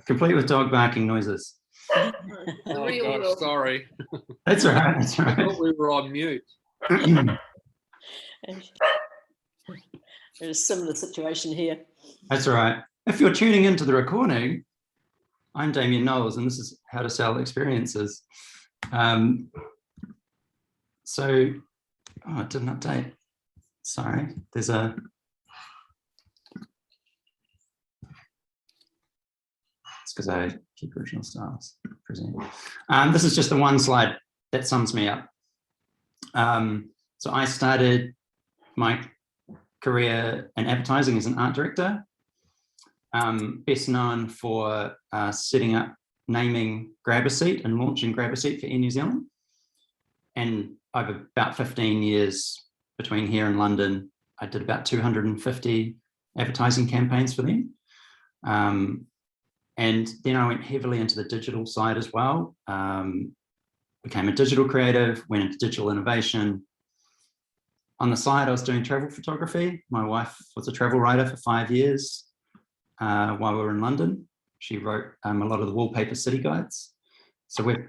complete with dog barking noises. Oh, gosh, sorry. That's all right. That's all I right. thought we were on mute. There's a similar situation here. That's all right. If you're tuning into the recording, I'm Damien Knowles, and this is How to Sell Experiences. So, oh, it didn't update. Sorry, there's a. It's because I keep original styles. This is just the one slide that sums me up. So I started my career in advertising as an art director, best known for setting up, naming Grab a Seat and launching Grab a Seat for Air New Zealand. And over about 15 years between here and London, I did about 250 advertising campaigns for them. And then I went heavily into the digital side as well. Became a digital creative, went into digital innovation. On the side, I was doing travel photography. My wife was a travel writer for 5 years while we were in London. She wrote a lot of the wallpaper city guides. So we've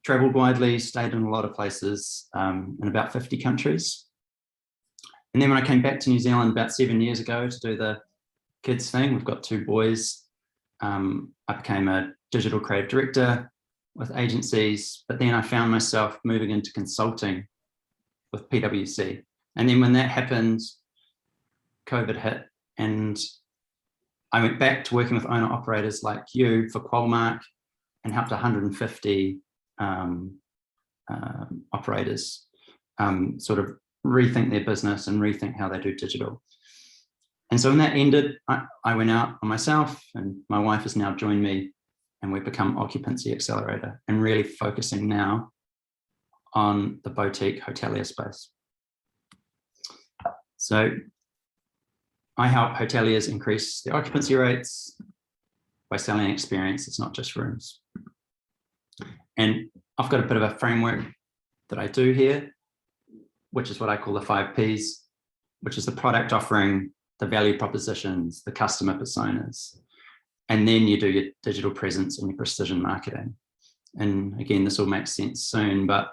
traveled widely, stayed in a lot of places in about 50 countries. And then when I came back to New Zealand about 7 years ago to do the kids thing, we've got 2 boys. I became a digital creative director with agencies, but then I found myself moving into consulting with PwC. And then when that happened, COVID hit, and I went back to working with owner operators like you for Qualmark and helped 150 operators sort of rethink their business and rethink how they do digital. And so when that ended, I went out on myself, and my wife has now joined me, and we've become Occupancy Accelerator, and really focusing now on the boutique hotelier space. So I help hoteliers increase their occupancy rates by selling experience. It's not just rooms. And I've got a bit of a framework that I do here, which is what I call the 5 Ps, which is the product offering, the value propositions, the customer personas, and then you do your digital presence and your precision marketing. And again, this will make sense soon, but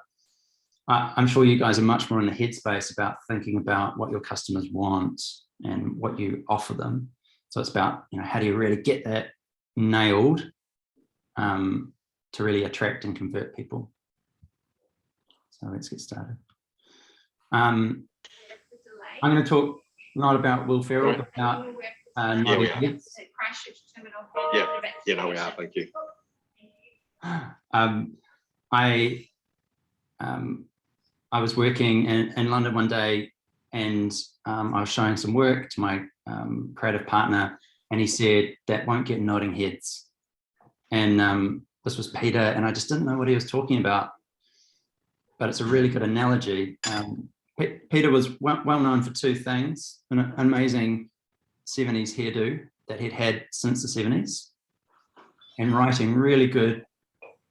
I'm sure you guys are much more in the headspace about thinking about what your customers want and what you offer them. So it's about, how do you really get that nailed to really attract and convert people. So let's get started. I'm going to talk not about Will Ferrell, but about we are. Thank you. I was working in London one day, and I was showing some work to my creative partner, and he said, "That won't get nodding heads." And this was Peter, and I just didn't know what he was talking about, but it's a really good analogy. Peter was well known for 2 things: an amazing 70s hairdo that he'd had since the 70s, and writing really good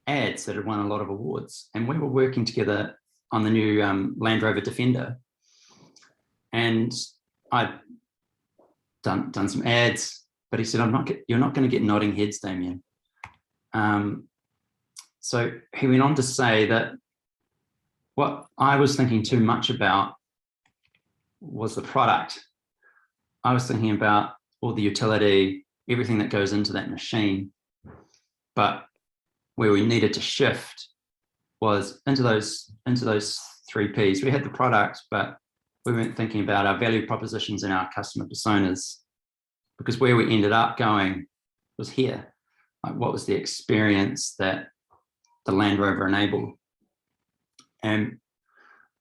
ads that had won a lot of awards. And we were working together on the new Land Rover Defender, and I'd done some ads, but he said, "You're not going to get nodding heads, Damien." So he went on to say that what I was thinking too much about was the product. I was thinking about all the utility, everything that goes into that machine, but where we needed to shift was into those 3 Ps. We had the product, but we weren't thinking about our value propositions and our customer personas, because where we ended up going was here. Like, what was the experience that the Land Rover enabled? And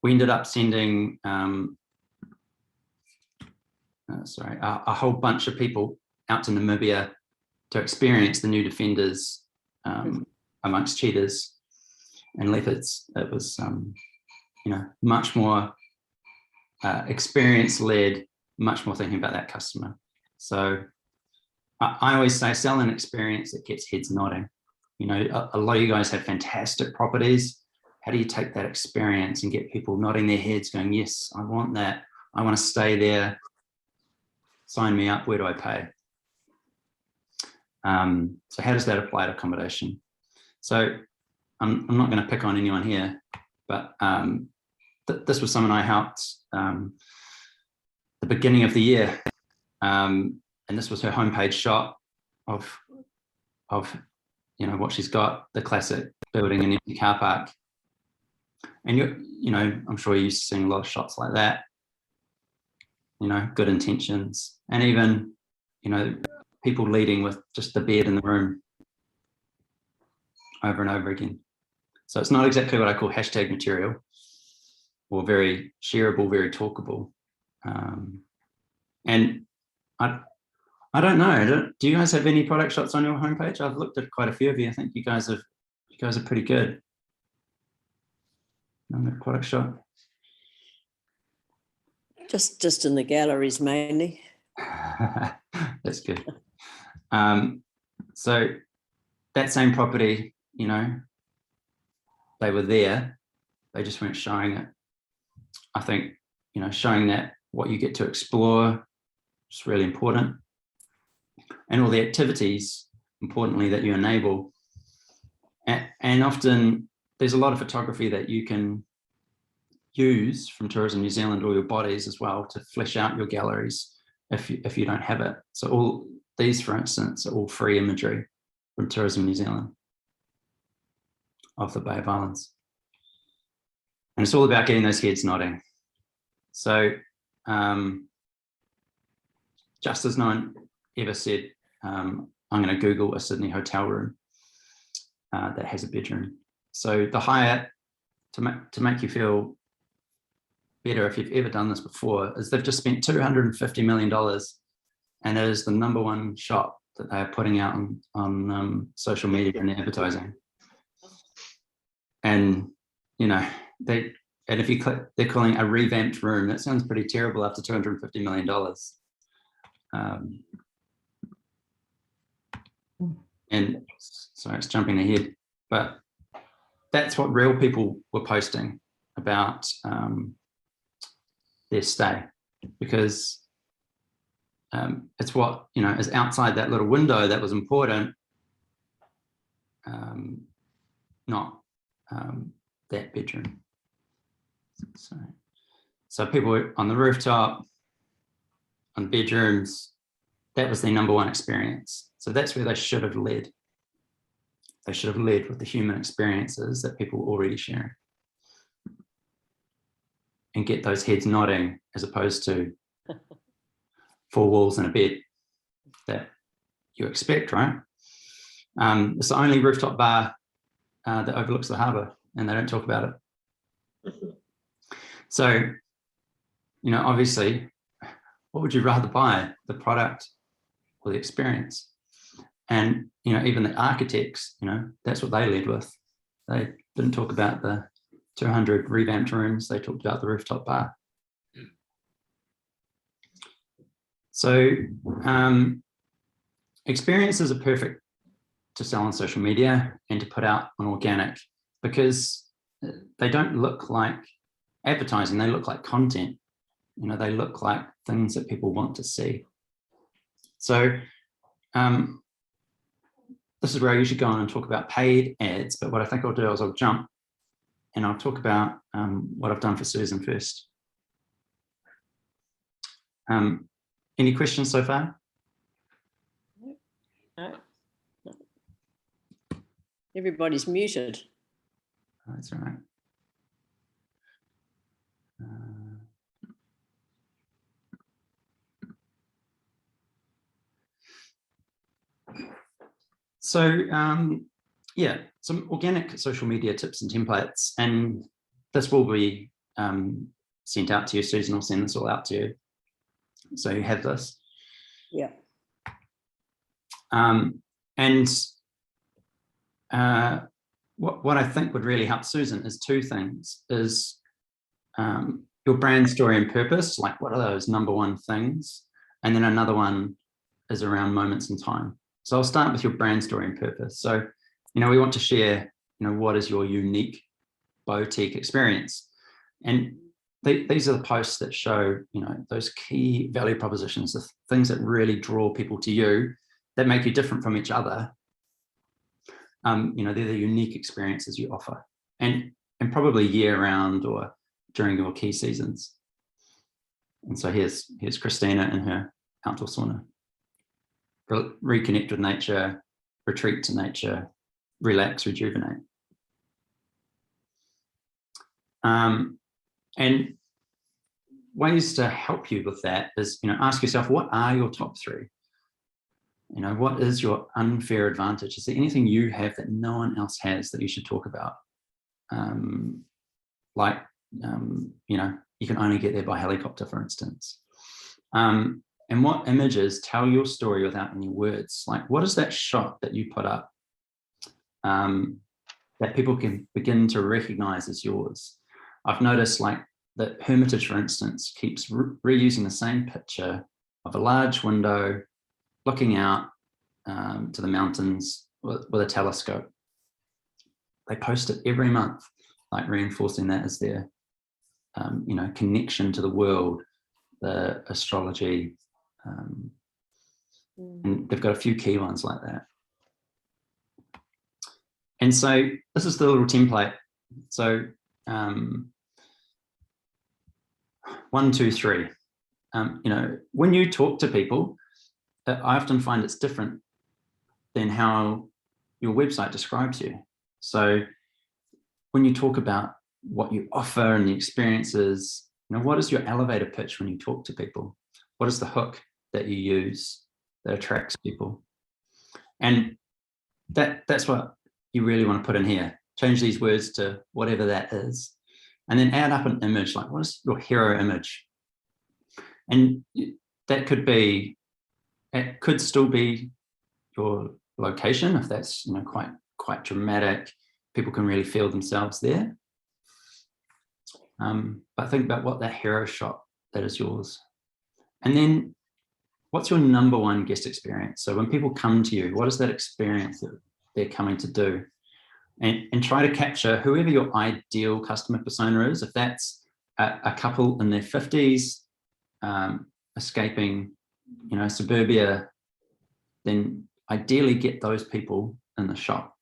we ended up sending a whole bunch of people out to Namibia to experience the new Defenders amongst cheetahs and leopards. It was, much more experience-led, much more thinking about that customer. So I always say, sell an experience that gets heads nodding. A lot of you guys have fantastic properties. How do you take that experience and get people nodding their heads, going, "Yes, I want that. I want to stay there. Sign me up. Where do I pay?" So how does that apply to accommodation? So I'm not going to pick on anyone here, but this was someone I helped the beginning of the year, and this was her homepage shot of what she's got, the classic building an empty car park. And I'm sure you're used to seeing a lot of shots like that, good intentions, and even people leading with just the bed in the room over and over again. So it's not exactly what I call hashtag material, or very shareable, very talkable. And I don't know. Do you guys have any product shots on your homepage? I've looked at quite a few of you. I think you guys are pretty good on the product shot. Just in the galleries mainly. That's good. So that same property, they were there. They just weren't showing it. I think, showing that what you get to explore is really important. And all the activities, importantly, that you enable. And often there's a lot of photography that you can use from Tourism New Zealand, or your bodies as well, to flesh out your galleries if you don't have it. So all these, for instance, are all free imagery from Tourism New Zealand of the Bay of Islands. And it's all about getting those heads nodding. So just as no one ever said, I'm going to Google a Sydney hotel room that has a bedroom. So the Hyatt, to make you feel better if you've ever done this before, is they've just spent $250 million, and it is the #1 shop that they are putting out on social media and advertising. And and if you click, they're calling a revamped room. That sounds pretty terrible after $250 million. And sorry, it's jumping ahead, but that's what real people were posting about their stay, because it's what is outside that little window that was important, not that bedroom. So people were on the rooftop, on bedrooms. That was their #1 experience. So that's where they should have led. They should have led with the human experiences that people were already sharing, and get those heads nodding, as opposed to 4 walls and a bed that you expect, right? It's the only rooftop bar that overlooks the harbour, and they don't talk about it. So, obviously, what would you rather buy, the product or the experience? And, even the architects, that's what they led with. They didn't talk about the 200 revamped rooms. They talked about the rooftop bar. So experiences are perfect to sell on social media and to put out on organic, because they don't look like advertising. They look like content. They look like things that people want to see. So this is where I usually go on and talk about paid ads, but what I think I'll do is I'll jump and I'll talk about what I've done for Susan first. Any questions so far? No. Everybody's muted. That's all right. Yeah, some organic social media tips and templates, and this will be sent out to you. Susan will send this all out to you, so you have this. Yeah. What I think would really help Susan is 2 things: is your brand story and purpose, like what are those #1 things, and then another one is around moments in time. So I'll start with your brand story and purpose. So, we want to share, what is your unique boutique experience? And these are the posts that show, those key value propositions, the things that really draw people to you that make you different from each other. You know, they're the unique experiences you offer, and probably year round or during your key seasons. And so here's Christina in her outdoor sauna. Reconnect with nature, retreat to nature, relax, rejuvenate. And ways to help you with that is, you know, ask yourself, what are your top three? You know, what is your unfair advantage? Is there anything you have that no one else has that you should talk about? You know, you can only get there by helicopter, for instance. And what images tell your story without any words? Like, what is that shot that you put up that people can begin to recognize as yours? I've noticed, like, that Hermitage, for instance, keeps reusing the same picture of a large window looking out to the mountains with a telescope. They post it every month, like reinforcing that as their you know, connection to the world, the astrology, and they've got a few key ones like that. And so this is the little template. So 1, 2, 3. You know, when you talk to people, I often find it's different than how your website describes you. So when you talk about what you offer and the experiences, you know, what is your elevator pitch when you talk to people? What is the hook that you use that attracts people? And that's what you really want to put in here. Change these words to whatever that is. And then add up an image, like, what is your hero image? And that could be, it could still be your location, if that's, you know, quite dramatic. People can really feel themselves there. But think about what that hero shot that is yours. And then what's your number one guest experience? So when people come to you, what is that experience that they're coming to do? And try to capture whoever your ideal customer persona is. If that's a couple in their 50s, escaping, you know, suburbia, then ideally get those people in the shop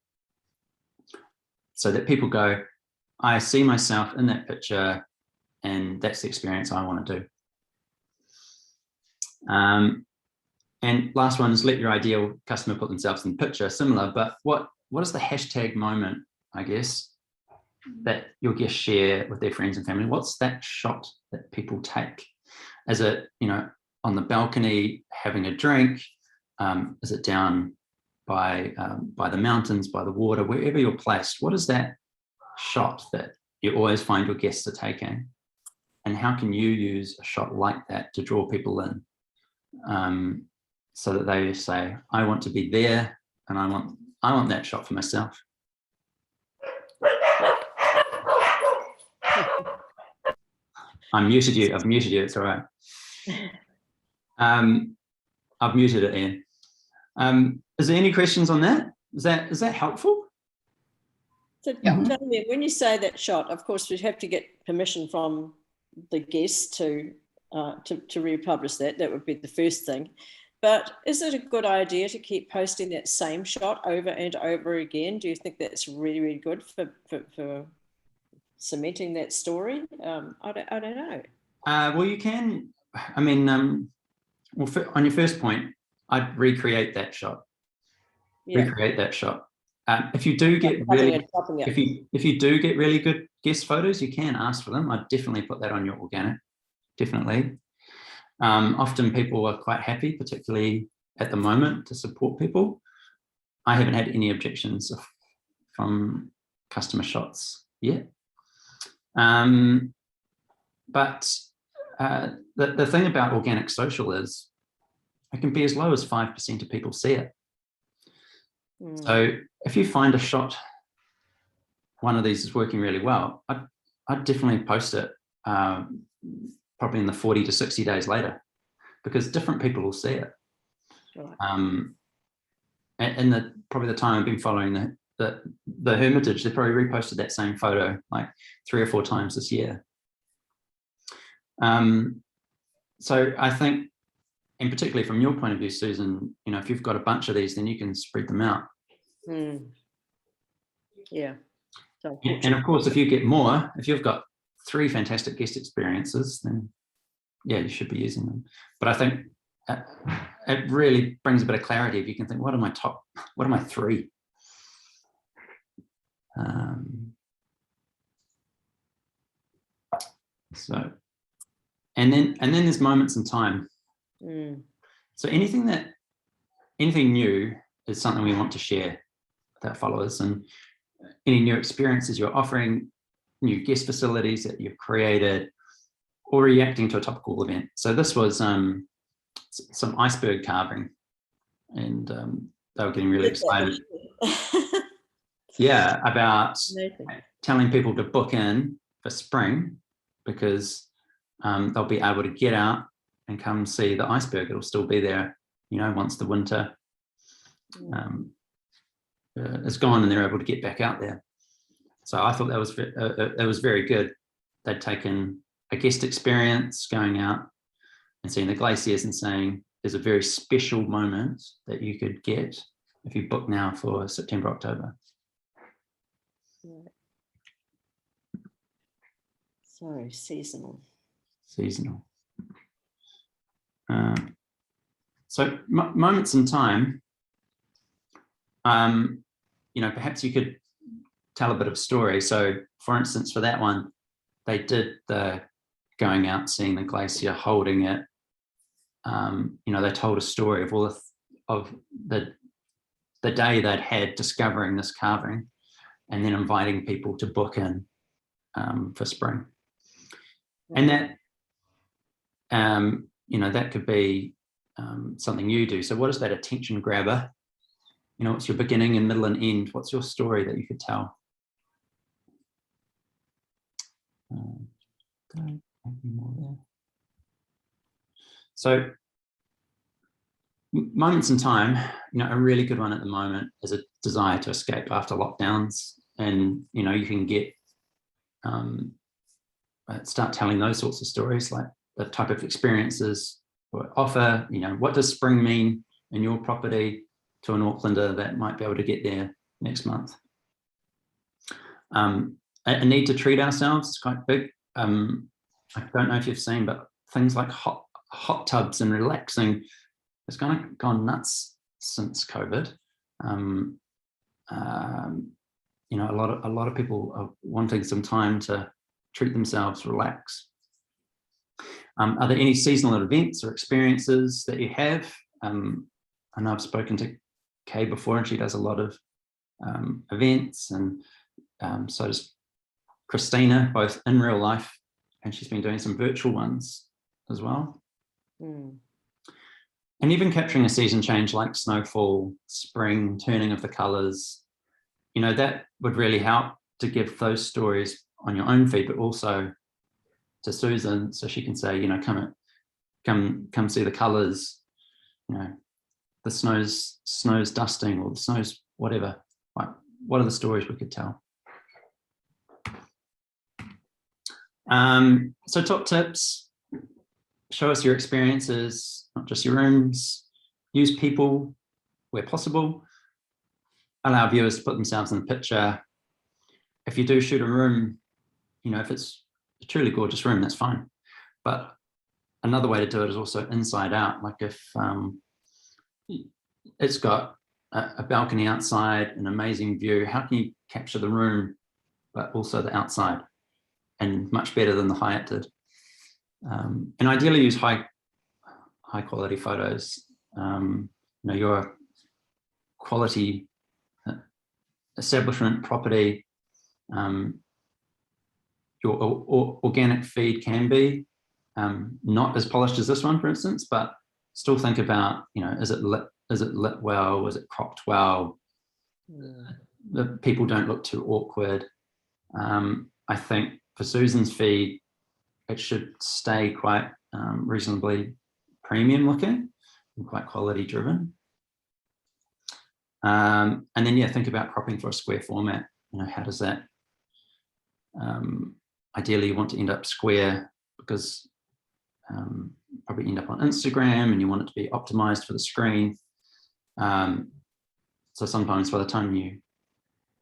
so that people go, I see myself in that picture, and that's the experience I want to do. And last one is let your ideal customer put themselves in the picture, similar, but what is the hashtag moment, I guess, that your guests share with their friends and family? What's that shot that people take? Is it, you know, on the balcony having a drink? Is it down by the mountains, by the water, wherever you're placed? What is that shot that you always find your guests are taking? And how can you use a shot like that to draw people in, so that they say, I want to be there, and I want that shot for myself. I've muted you, it's all right. I've muted it, Ian. Is there any questions on that? Is that helpful? So Damien, when you say that shot, of course, we have to get permission from the guest to republish that. That would be the first thing. But is it a good idea to keep posting that same shot over and over again? Do you think that's really, really good for cementing that story? I don't know. Well, you can. I mean, well, on your first point, I'd recreate that shot. Yeah. Recreate that shot. If you do get if you do get really good guest photos, you can ask for them. I'd definitely put that on your organic. Definitely. Often people are quite happy, particularly at the moment, to support people. I haven't had any objections from customer shots yet. But the thing about organic social is it can be as low as 5% of people see it. So if you find a shot, one of these is working really well, I'd definitely post it probably in the 40 to 60 days later, because different people will see it. Right. And probably the time I've been following the Hermitage, they probably reposted that same photo like 3 or 4 times this year. So I think, and particularly from your point of view, Susan, you know, if you've got a bunch of these, then you can spread them out. Yeah. So And of course, if you get more, if you've got 3 fantastic guest experiences, then yeah, you should be using them. But I think it really brings a bit of clarity if you can think, what are my 3? So, and then there's moments in time. So anything new is something we want to share with our followers, and any new experiences you're offering, new guest facilities that you've created, or reacting to a topical event. So this was some iceberg carving, and they were getting really excited. Yeah, about telling people to book in for spring, because they'll be able to get out and come see the iceberg. It'll still be there, you know, once the winter is gone and they're able to get back out there. So I thought that was very good. They'd taken a guest experience going out and seeing the glaciers and saying there's a very special moment that you could get if you book now for September, October. So seasonal. So moments in time, you know, perhaps you could tell a bit of story. So for instance, for that one, they did the going out, seeing the glacier, holding it. You know, they told a story of of the day they'd had discovering this carving, and then inviting people to book in for spring. And that, you know, that could be something you do. So what is that attention grabber? You know, what's your beginning and middle and end? What's your story that you could tell? So moments in time, you know, a really good one at the moment is a desire to escape after lockdowns. And, you know, you can get, start telling those sorts of stories, like the type of experiences or offer, you know, what does spring mean in your property to an Aucklander that might be able to get there next month? A need to treat ourselves is quite big. I don't know if you've seen, but things like hot tubs and relaxing, it's kind of gone nuts since COVID. You know, a lot of people are wanting some time to treat themselves, relax. Are there any seasonal events or experiences that you have? I know I've spoken to Kay before, and she does a lot of events, and so does Christina, both in real life, and she's been doing some virtual ones as well. And even capturing a season change like snowfall, spring, turning of the colours, you know, that would really help to give those stories on your own feed, but also to Susan, so she can say, you know, come see the colours, you know, the snow's dusting, or the snow's whatever. Like, what are the stories we could tell? So top tips: show us your experiences, not just your rooms. Use people where possible. Allow viewers to put themselves in the picture. If you do shoot a room, you know, if it's a truly gorgeous room, that's fine. But another way to do it is also inside out. Like if it's got a balcony outside, an amazing view, how can you capture the room, but also the outside, and much better than the Hyatt did? And ideally use high quality photos. You know, your quality establishment property, your organic feed can be not as polished as this one, for instance, but still think about, you know, is it lit well? Was it cropped well? The people don't look too awkward. I think for Susan's feed, it should stay quite reasonably premium looking and quite quality driven. And then, yeah, think about cropping for a square format. You know, how does that, ideally you want to end up square, because probably end up on Instagram and you want it to be optimized for the screen. So sometimes by the time you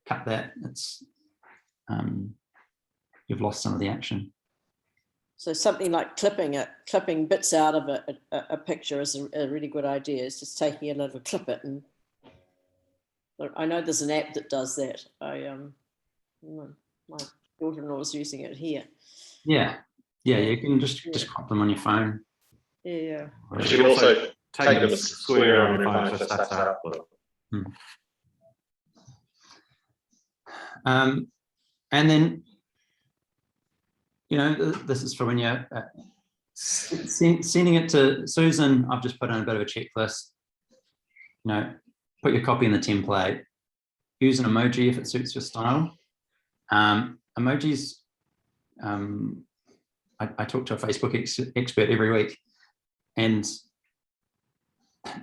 cut that, it's you've lost some of the action. So something like clipping bits out of a picture is a really good idea. It's just taking a little clip it, and I know there's an app that does that. My daughter-in-law is using it here. Yeah, you can just crop them on your phone. Yeah. You can also take them square on your phone, so that's that. And then, this is for when you're sending it to Susan. I've just put in a bit of a checklist. Put your copy in the template. Use an emoji if it suits your style. Emojis. I talk to a Facebook expert every week, and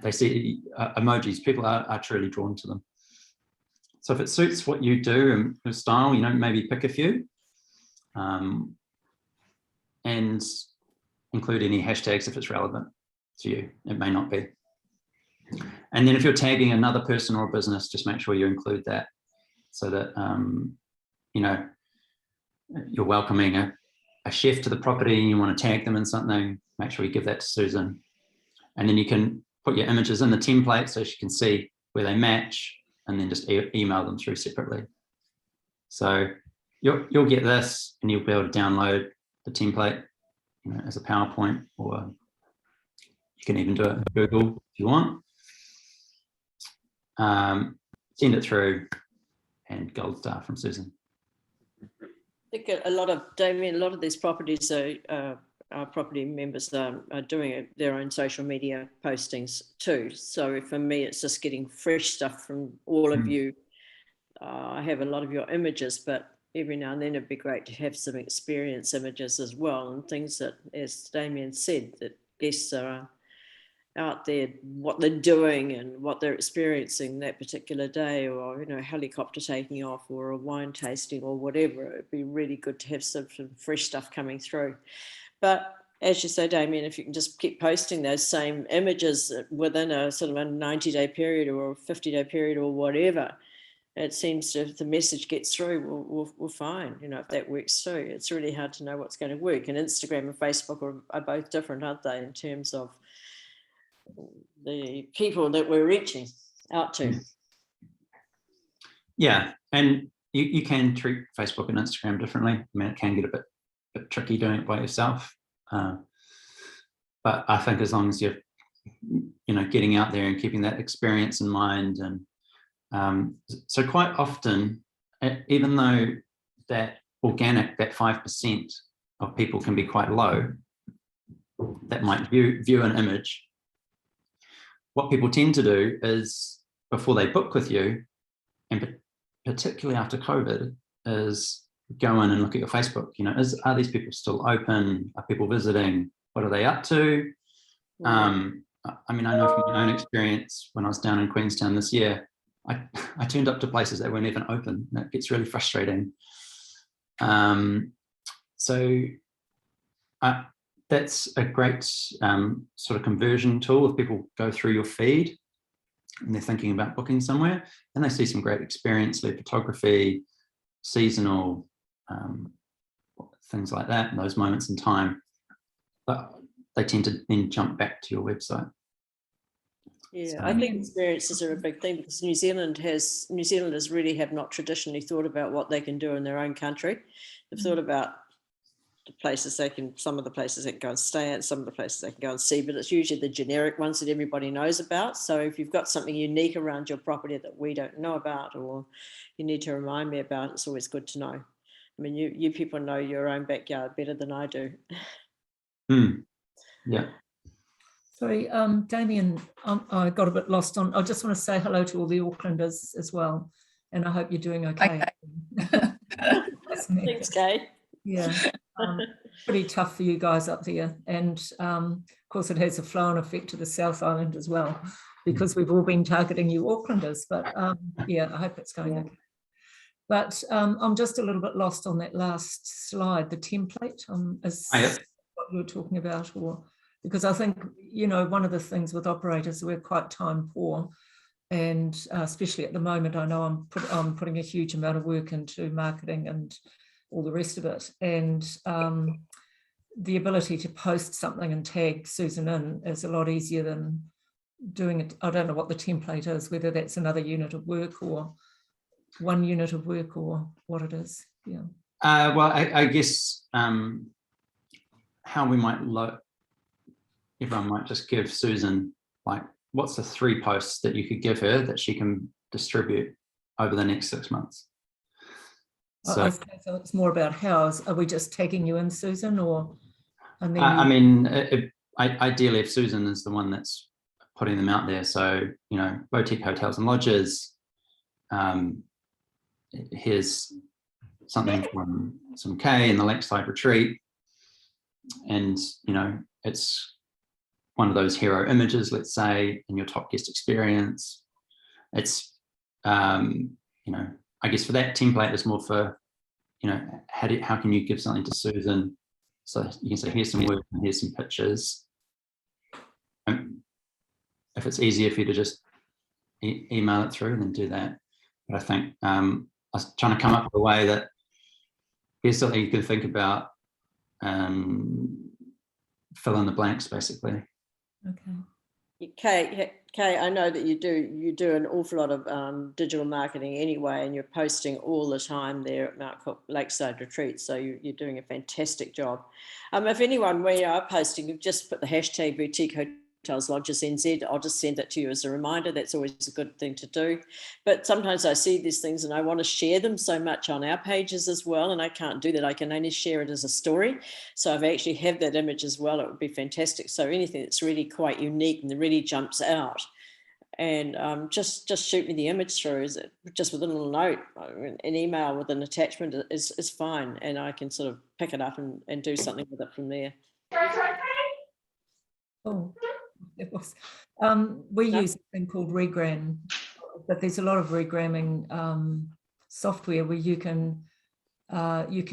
they see emojis. People are truly drawn to them. So if it suits what you do and your style, maybe pick a few, and include any hashtags if it's relevant to you. It may not be. And then if you're tagging another person or a business, just make sure you include that, so that you're welcoming a chef to the property and you want to tag them in something. Make sure you give that to Susan, and then you can put your images in the template so she can see where they match, and then just email them through separately. So you'll get this, and you'll be able to download the template, as a PowerPoint, or you can even do it in Google if you want. Send it through, and gold star from Susan. I think a lot of these properties our property members are doing their own social media postings too. So for me, it's just getting fresh stuff from all of you. I have a lot of your images, but every now and then it'd be great to have some experience images as well, and things that, as Damien said, that guests are out there, what they're doing and what they're experiencing that particular day, or helicopter taking off, or a wine tasting, or whatever. It'd be really good to have some fresh stuff coming through. But as you say, Damien, if you can just keep posting those same images within a sort of a 90-day period or a 50-day period or whatever, it seems to, if the message gets through, we're fine. If that works too. It's really hard to know what's going to work. And Instagram and Facebook are both different, aren't they, in terms of the people that we're reaching out to? Yeah, and you can treat Facebook and Instagram differently. I mean, it can get a bit tricky doing it by yourself, but I think as long as you're getting out there and keeping that experience in mind, and so quite often, even though that organic, that 5% of people can be quite low that might view an image, what people tend to do is, before they book with you, and particularly after COVID, is go in and look at your Facebook. Are these people still open? Are people visiting? What are they up to? I mean, I know from my own experience, when I was down in Queenstown this year, I turned up to places that weren't even open, and it gets really frustrating. So that's a great sort of conversion tool. If people go through your feed and they're thinking about booking somewhere, and they see some great experience-led photography, seasonal, things like that, in those moments in time, but they tend to then jump back to your website. Yeah, I think experiences are a big thing, because New Zealanders really have not traditionally thought about what they can do in their own country. They've thought about the places some of the places they can go and stay at, some of the places they can go and see, but it's usually the generic ones that everybody knows about. So if you've got something unique around your property that we don't know about, or you need to remind me about, it's always good to know. I mean, you people know your own backyard better than I do. Yeah. Sorry, Damien, I got a bit lost on. I just want to say hello to all the Aucklanders as well, and I hope you're doing okay. Thanks, Kay. Yeah, pretty tough for you guys up there, and of course it has a flow-on effect to the South Island as well, because we've all been targeting you Aucklanders. But yeah, I hope it's going okay. But I'm just a little bit lost on that last slide, the template. Is what you're talking about, or because I think, you know, one of the things with operators, we're quite time poor, and especially at the moment, I know I'm putting a huge amount of work into marketing and all the rest of it, and the ability to post something and tag Susan in is a lot easier than doing it. I don't know what the template is, whether that's another unit of work or one unit of work or what it is. Yeah. Well, I guess how we might look, everyone might just give Susan, like, what's the 3 posts that you could give her that she can distribute over the next 6 months? So, So it's more about how. Are we just tagging you in, Susan, or? And then I mean, ideally, if Susan is the one that's putting them out there, so, you know, boutique hotels and lodges, here's something from some Kay in the Lakeside Retreat, and, you know, it's one of those hero images, let's say, in your top guest experience. It's, you know, I guess for that template, it's more for, you know, how can you give something to Susan? So you can say, here's some work and here's some pictures. If it's easier for you to just email it through, then do that. But I think I was trying to come up with a way that here's something you can think about, fill in the blanks, basically. Okay. Kay, I know that you do an awful lot of digital marketing anyway, and you're posting all the time there at Mount Cook Lakeside Retreat. So you're doing a fantastic job. If anyone, when you are posting, you just put the hashtag Boutique Hotels Lodges NZ. I'll just send that to you as a reminder. That's always a good thing to do. But sometimes I see these things and I want to share them so much on our pages as well, and I can't do that. I can only share it as a story. So if I actually have that image as well, it would be fantastic. So anything that's really quite unique and that really jumps out, and just shoot me the image through, is it just with a little note, an email with an attachment is fine, and I can sort of pick it up and do something with it from there. Oh, it was. We use a thing called Regram, but there's a lot of regramming software where you can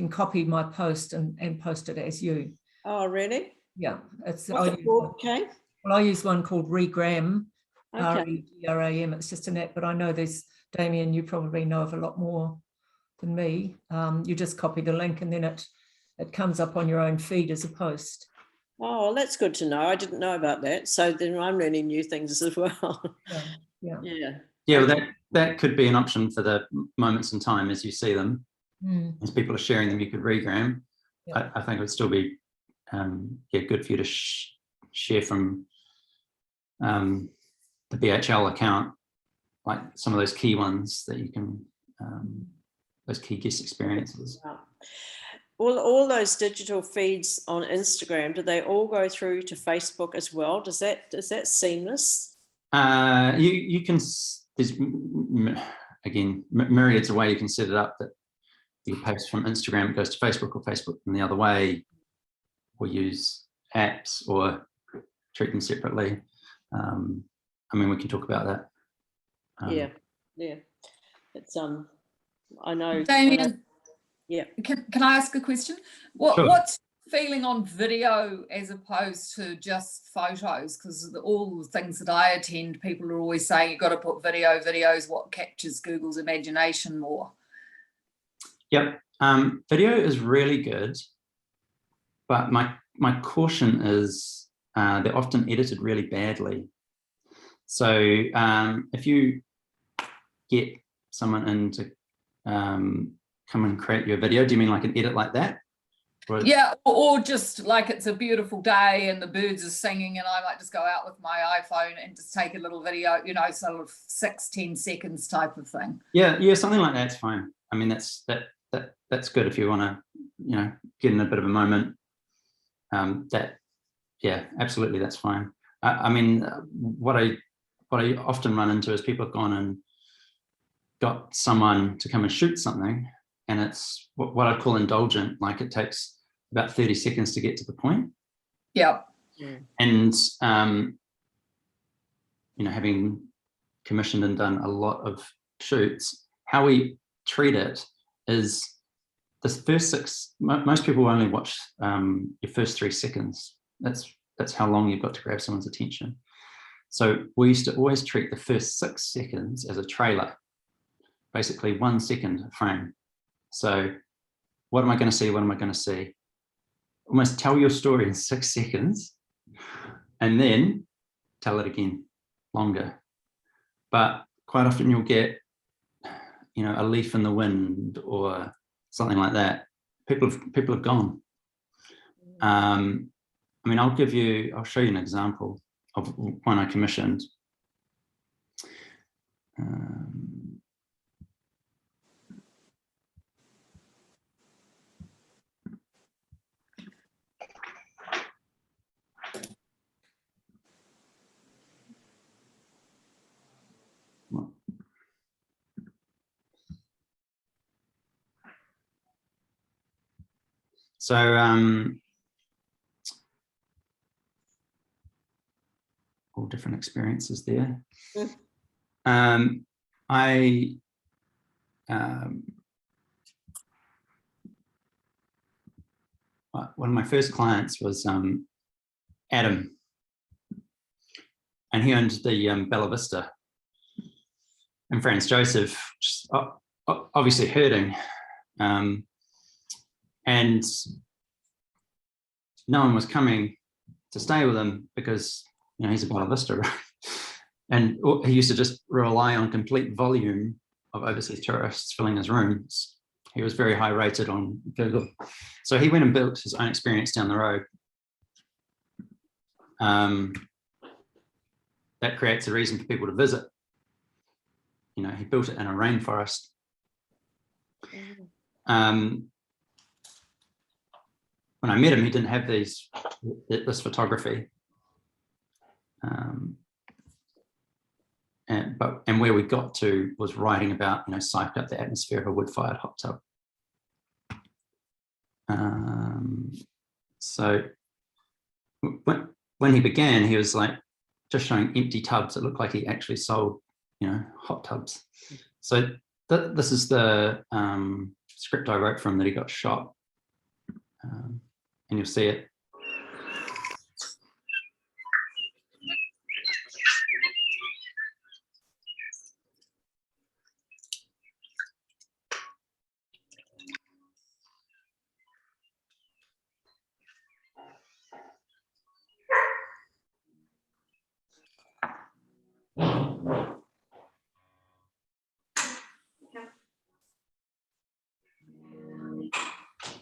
copy my post and post it as you. Oh, really? Yeah, it's. What's it called, Kay? Well, I use one called Regram. Okay. REGRAM. It's just an app, but I know there's, Damien, you probably know of a lot more than me. You just copy the link and then it comes up on your own feed as a post. Oh, well, that's good to know. I didn't know about that. So then I'm learning new things as well. Yeah. Well, that could be an option for the moments in time as you see them. As people are sharing them, you could regram. Yeah. I think it would still be good for you to share from the BHL account, like some of those key ones that you can, those key guest experiences. Wow. All those digital feeds on Instagram, do they all go through to Facebook as well? Is that seamless? You can, there's again myriads of ways you can set it up that you post from Instagram, it goes to Facebook, or Facebook from the other way, or use apps or treat them separately. I mean, we can talk about that. Yeah. It's I know. Damien, yeah. Can I ask a question? Sure. What's feeling on video as opposed to just photos? Because all the things that I attend, people are always saying you've got to put videos, what captures Google's imagination more. Yep. Video is really good, but my caution is they're often edited really badly. So if you get someone in to come and create your video, do you mean like an edit like that? Yeah, or just like it's a beautiful day and the birds are singing and I might just go out with my iPhone and just take a little video, you know, sort of 6-10 seconds type of thing. Yeah, something like that's fine. I mean, that's good if you want to, you know, get in a bit of a moment. Yeah, absolutely, that's fine. I mean, what I often run into is people have gone and got someone to come and shoot something, and it's what I'd call indulgent, like it takes about 30 seconds to get to the point. Yeah. And you know, having commissioned and done a lot of shoots, how we treat it is this first six, most people only watch your first 3 seconds. That's how long you've got to grab someone's attention. So we used to always treat the first 6 seconds as a trailer, basically 1 second frame. So what am I going to see? What am I going to see? Almost tell your story in 6 seconds and then tell it again longer. But quite often you'll get, you know, a leaf in the wind or something like that. People have gone. I mean, I'll show you an example of one I commissioned. So all different experiences there. One of my first clients was Adam, and he owned the Bella Vista. And Franz Joseph, just obviously hurting, and no one was coming to stay with him because, you know, he's a Bella Vista, right? And he used to just rely on complete volume of overseas tourists filling his rooms. He was very high rated on Google. So he went and built his own experience down the road. That creates a reason for people to visit. You know, he built it in a rainforest. When I met him, he didn't have this photography. And where we got to was writing about, you know, psyched up the atmosphere of a wood-fired hot tub. So when he began, he was like just showing empty tubs. It looked like he actually sold, you know, hot tubs. So this is the script I wrote for him that he got shot. And you'll see it.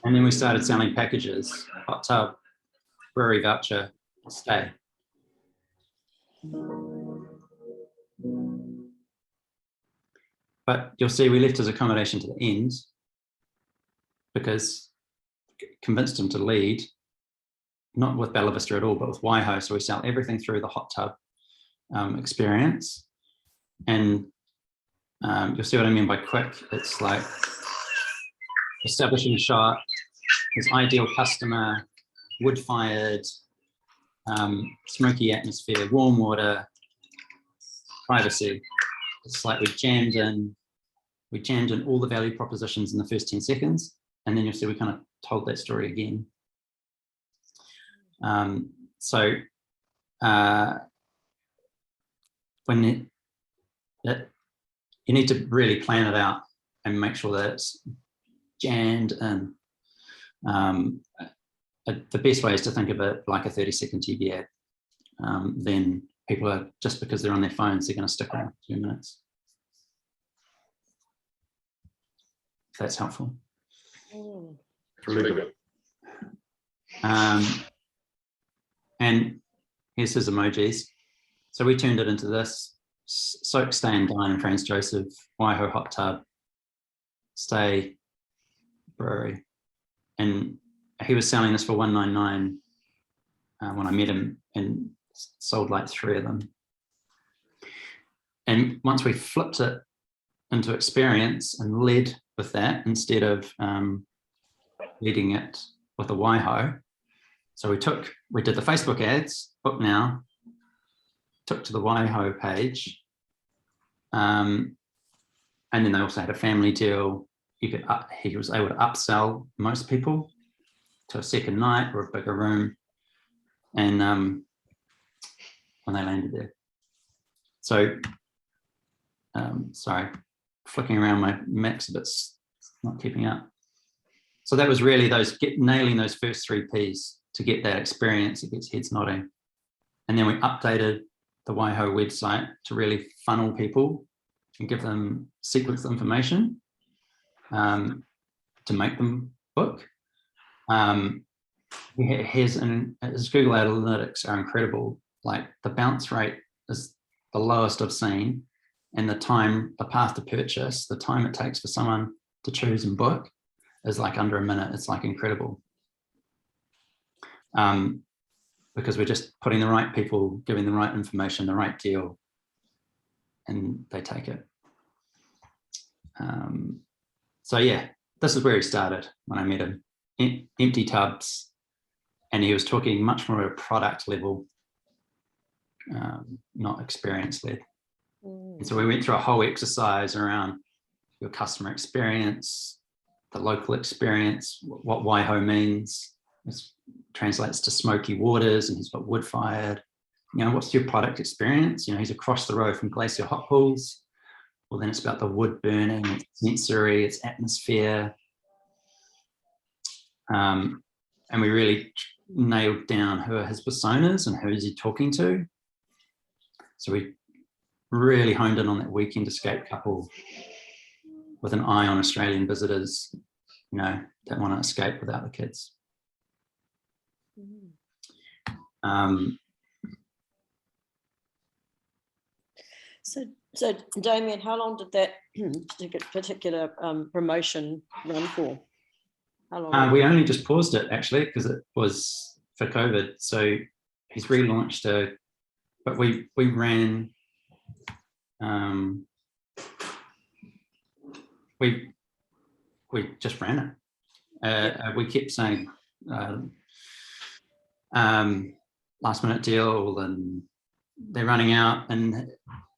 And then we started selling packages, hot tub, brewery voucher, stay. But you'll see we left his accommodation to the end because convinced him to lead, not with Bella Vista at all, but with Waiho. So we sell everything through the hot tub experience. And you'll see what I mean by quick. It's like establishing a shot, his ideal customer, wood-fired, smoky atmosphere, warm water, privacy. It's like we jammed in all the value propositions in the first 10 seconds, and then you'll see we kind of told that story again. When you need to really plan it out and make sure that it's jammed in. The best way is to think of it like a 30-second TV ad. Then people are, just because they're on their phones, they're going to stick around 2 minutes. If that's helpful. And here's his emojis. So we turned it into this: soak, stay and dine in Franz Joseph, Waiho hot tub, stay, brewery. And he was selling this for $199 when I met him, and sold like 3 of them. And once we flipped it into experience and led with that instead of leading it with a Waiho. So we did the Facebook ads, book now, took to the Waiho page. And then they also had a family deal, he was able to upsell most people to a second night or a bigger room, and when they landed there. So, sorry, flicking around my Mac's a bit not keeping up. So that was really nailing those first 3 Ps to get that experience. It gets heads nodding. And then we updated the Waiho website to really funnel people and give them sequence information to make them book. His Google Analytics are incredible. Like the bounce rate is the lowest I've seen, and the path to purchase, the time it takes for someone to choose and book is like under a minute. It's like incredible. Because we're just putting the right people, giving the right information, the right deal, and they take it. So yeah, this is where he started when I met him. Empty tubs, and he was talking much more at a product level, not experience led. And so we went through a whole exercise around your customer experience, the local experience, what Waiho means. It translates to smoky waters, and he's got wood fired. You know, what's your product experience? You know, he's across the road from Glacier Hot Pools. Well, then it's about the wood burning, it's sensory, it's atmosphere. And we really nailed down who are his personas and who is he talking to. So we really honed in on that weekend escape couple with an eye on Australian visitors, you know, that want to escape without the kids. So Damien, how long did that particular promotion run for? How long? We only just paused it actually because it was for COVID. So he's relaunched but we ran. We just ran it. We kept saying last minute deal, and they're running out. And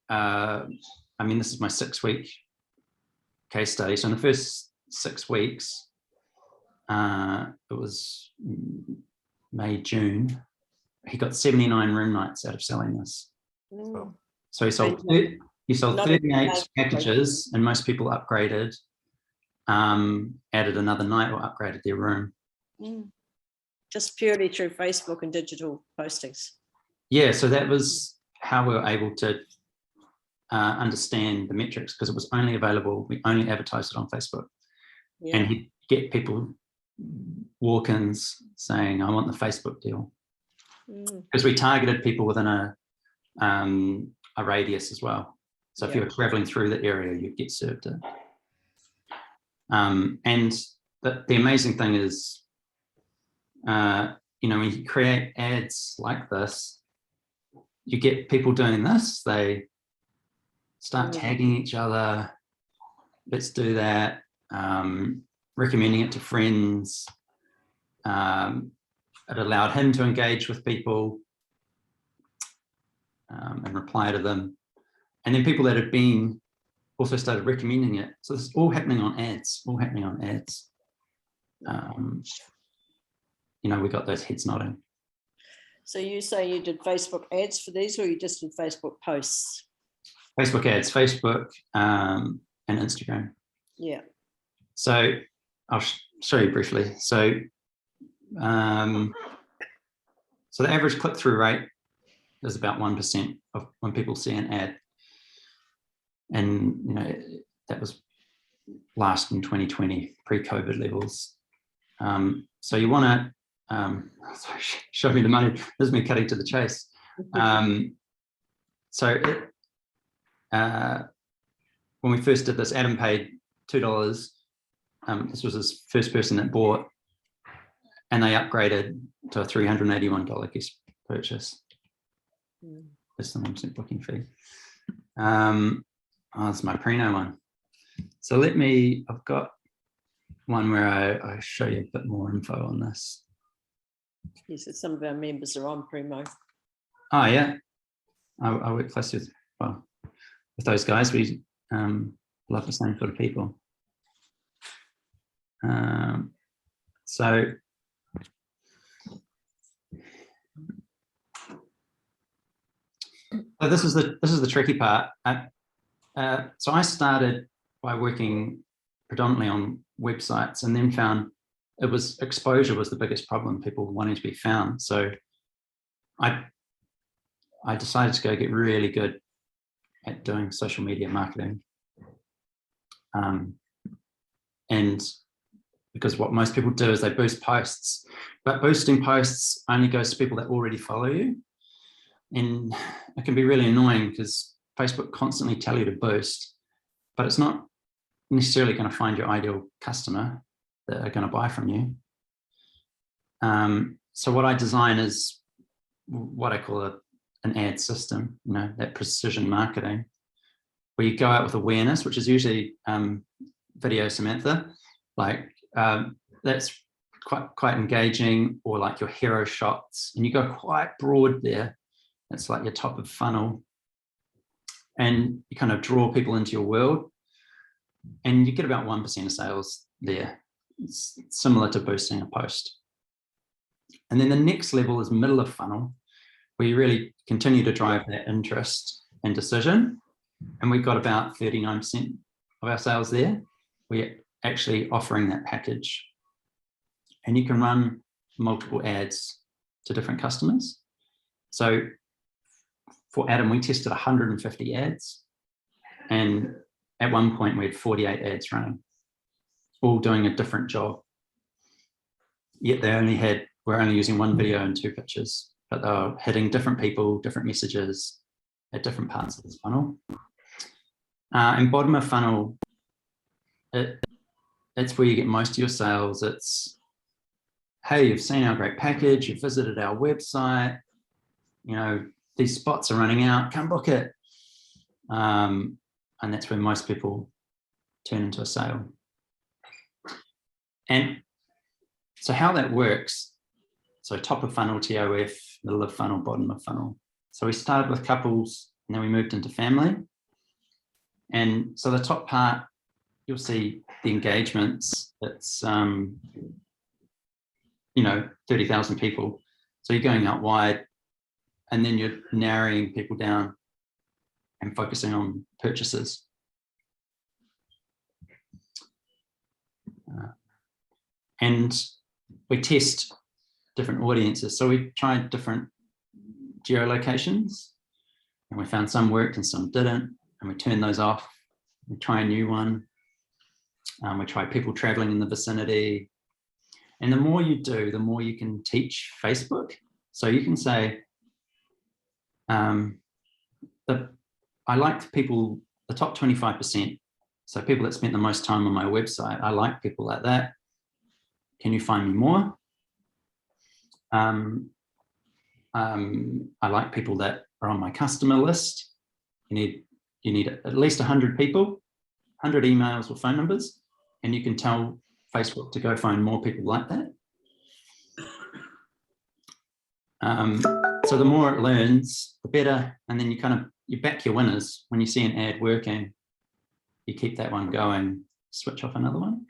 I mean, this is my 6-week case study. So in the first 6 weeks, it was May, June, he got 79 room nights out of selling this. So he sold 38 packages, and most people upgraded, added another night or upgraded their room. Just purely through Facebook and digital postings. Yeah, so that was how we were able to understand the metrics, because it was only available, we only advertised it on Facebook. And he'd get people walk-ins saying, I want the Facebook deal. Because we targeted people within a radius as well. So if you were traveling through the area, you'd get served it. And the amazing thing is, you know, when you create ads like this, you get people doing this. They start tagging each other. Let's do that. Recommending it to friends. It allowed him to engage with people and reply to them. And then people that had been also started recommending it. So this is all happening on ads, You know, we got those heads nodding. So you say you did Facebook ads for these, or you just did Facebook posts? Facebook ads, Facebook and Instagram. Yeah. So I'll show you briefly. So, so the average click-through rate is about 1% of when people see an ad. And, you know, that was last in 2020, pre-COVID levels. So you want to, show me the money, this is me cutting to the chase. When we first did this, Adam paid $2. This was his first person that bought, and they upgraded to a $381 guest purchase. That's the 1% booking fee. Oh, that's my Preno one. So I've got one where I show you a bit more info on this. Yes, some of our members are on Primo. Oh yeah, I work closely with those guys. We love the same sort of people. So this is the tricky part. So I started by working predominantly on websites, and then found exposure was the biggest problem, people wanting to be found. So I decided to go get really good at doing social media marketing. And because what most people do is they boost posts, but boosting posts only goes to people that already follow you. And it can be really annoying because Facebook constantly tell you to boost, but it's not necessarily going to find your ideal customer that are going to buy from you. So what I design is what I call an ad system, that precision marketing, where you go out with awareness, which is usually video Samantha, like that's quite engaging, or like your hero shots, and you go quite broad there. It's like your top of funnel, and you kind of draw people into your world, and you get about 1% of sales there. It's similar to boosting a post. And then the next level is middle of funnel, where you really continue to drive that interest and decision. And we've got about 39% of our sales there. We're actually offering that package. And you can run multiple ads to different customers. So for Adam, we tested 150 ads. And at one point we had 48 ads running, all doing a different job. Yet we're only using one video and 2 pictures, but they were hitting different people, different messages at different parts of this funnel. And bottom of funnel, it's where you get most of your sales. It's, hey, you've seen our great package, you've visited our website, these spots are running out, come book it. And that's where most people turn into a sale. And so how that works, so top of funnel, TOF, middle of funnel, bottom of funnel. So we started with couples, and then we moved into family. And so the top part, you'll see the engagements. It's 30,000 people. So you're going out wide, and then you're narrowing people down and focusing on purchases. And we test different audiences. So we tried different geolocations, and we found some worked and some didn't, and we turned those off. We try a new one. We try people traveling in the vicinity. And the more you do, the more you can teach Facebook. So you can say, I like people, the top 25%. So people that spent the most time on my website, I like people like that. Can you find me more? I like people that are on my customer list. You need at least 100 people, 100 emails or phone numbers, and you can tell Facebook to go find more people like that. So the more it learns, the better. And then you back your winners. When you see an ad working, you keep that one going, switch off another one.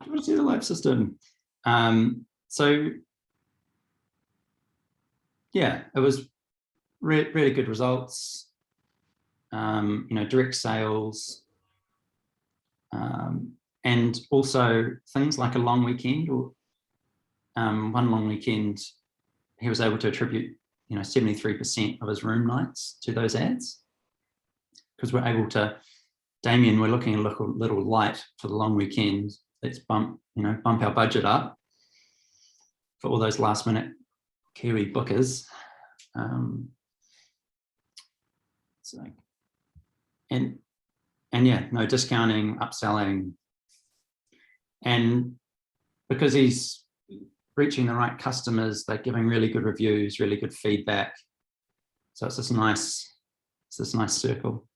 What's the life system? So yeah, it was really good results. Direct sales, and also things like a long weekend, or one long weekend, he was able to attribute 73% of his room nights to those ads, because we're able to, Damien, we're looking a little light for the long weekend. Let's bump our budget up for all those last minute Kiwi bookers. And yeah, no discounting, upselling. And because he's reaching the right customers, they're giving really good reviews, really good feedback. So it's this nice circle.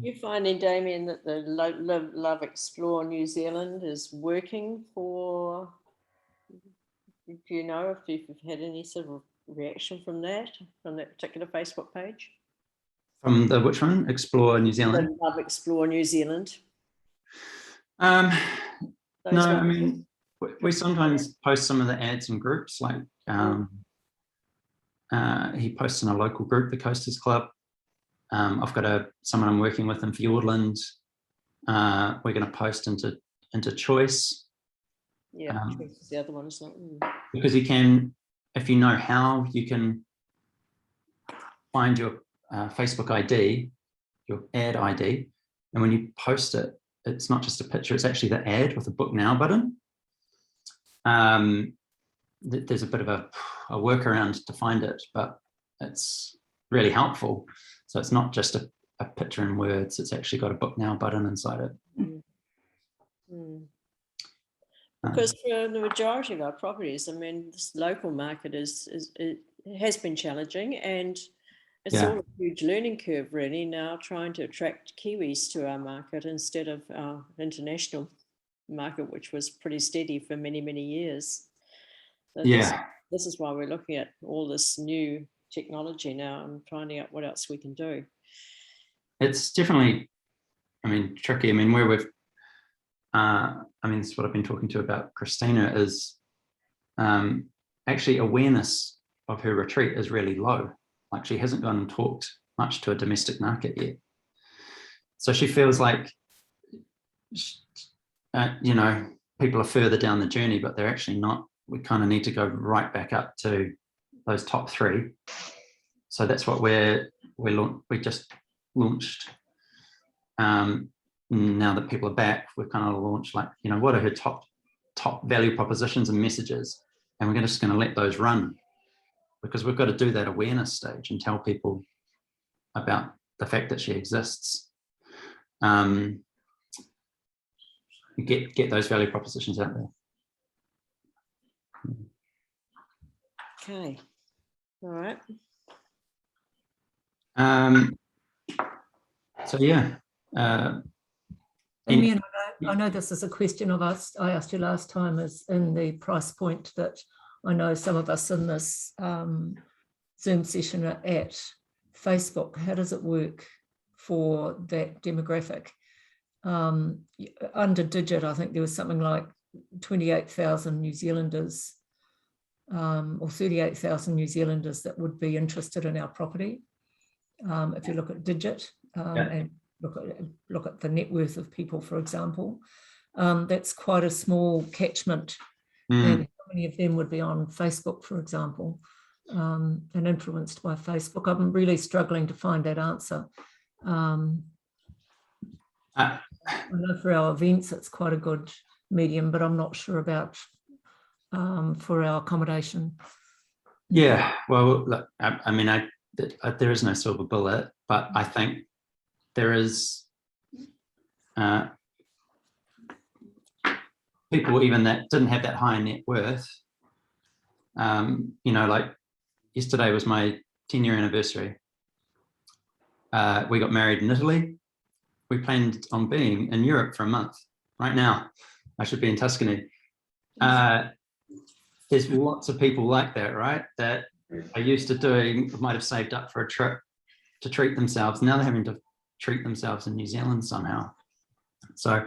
You're finding, Damien, that the Love Explore New Zealand is working for do you know if you've had any sort of reaction from that particular Facebook page? From the which one? Explore New Zealand. Love Explore New Zealand. No, Those I ones. mean, we sometimes post some of the ads in groups, like he posts in a local group, the Coasters Club. I've got someone I'm working with in Fiordland. We're going to post into Choice. Yeah, Choice is the other one, isn't it? Because you can, if you know how, you can find your Facebook ID, your ad ID, and when you post it, it's not just a picture, it's actually the ad with a book now button. There's a bit of a workaround to find it, but it's really helpful. So it's not just a picture in words, it's actually got a book now button inside it. Because for the majority of our properties, I mean, this local market it has been challenging, and it's all a huge learning curve really now, trying to attract Kiwis to our market instead of our international market, which was pretty steady for many, many years. So this is why we're looking at all this new technology now and finding out what else we can do. It's definitely, I mean, tricky. I mean, where we've, I mean, it's what I've been talking to about Christina is actually awareness of her retreat is really low. Like she hasn't gone and talked much to a domestic market yet. So she feels like, you know, people are further down the journey, but they're actually not. We kind of need to go right back up to those top 3. So that's what we just launched. Now that people are back, we've kind of launched, like, you know, what are her top value propositions and messages, and we're just going to let those run, because we've got to do that awareness stage and tell people about the fact that she exists. Get those value propositions out there. Okay. All right. So yeah. Damien, I know this is a question I asked you last time, is in the price point that I know some of us in this Zoom session are at Facebook. How does it work for that demographic? Under Digit, I think there was something like 28,000 New Zealanders or 38,000 New Zealanders that would be interested in our property. If you look at Digit and look at the net worth of people, for example, that's quite a small catchment. And how many of them would be on Facebook, for example, and influenced by Facebook? I'm really struggling to find that answer. I know for our events it's quite a good medium, but I'm not sure about for our accommodation. Yeah, well, look, I mean, there is no silver bullet, but I think there is people even that didn't have that high net worth. You know, like yesterday was my 10-year anniversary. We got married in Italy. We planned on being in Europe for a month. Right now, I should be in Tuscany. There's lots of people like that, right? That are used to doing, might have saved up for a trip to treat themselves. Now they're having to treat themselves in New Zealand somehow. So,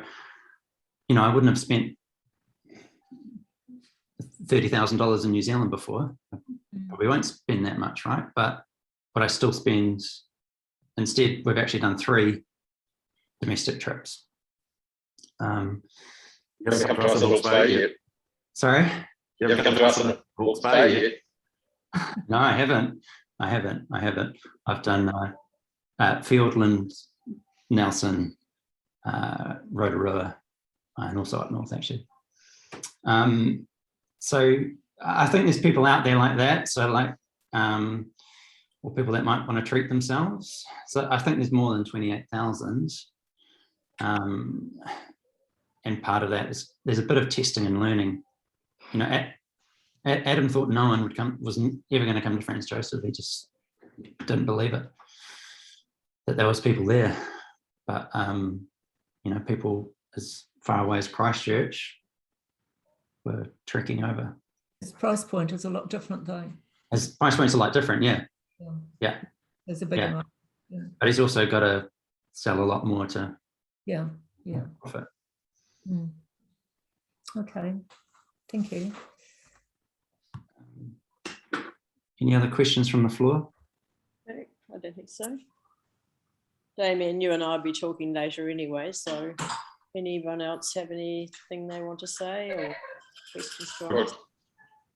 you know, I wouldn't have spent $30,000 in New Zealand before. Probably won't spend that much, right? But I still spend, instead, we've actually done 3 domestic trips. You haven't come to us in Hawke's Bay yet. Sorry? You haven't come to us in Hawke's Bay yet. No, I haven't. I've done Fiordland, Nelson, Rotorua, and also up north, actually. So I think there's people out there like that. So like, or people that might want to treat themselves. So I think there's more than 28,000. And part of that is there's a bit of testing and learning. You know, Adam thought no one wasn't ever going to come to Franz Joseph. He just didn't believe it, that there was people there. But, you know, people as far away as Christchurch were trekking over. His price point is a lot different though. His price point's a lot different, yeah. Yeah. There's a bigger Yeah. one. Yeah. But he's also got to sell a lot more to Yeah. profit. Mm. Okay. Thank you. Any other questions from the floor? No, I don't think so. Damien, you and I will be talking later anyway, so anyone else have anything they want to say or questions for us?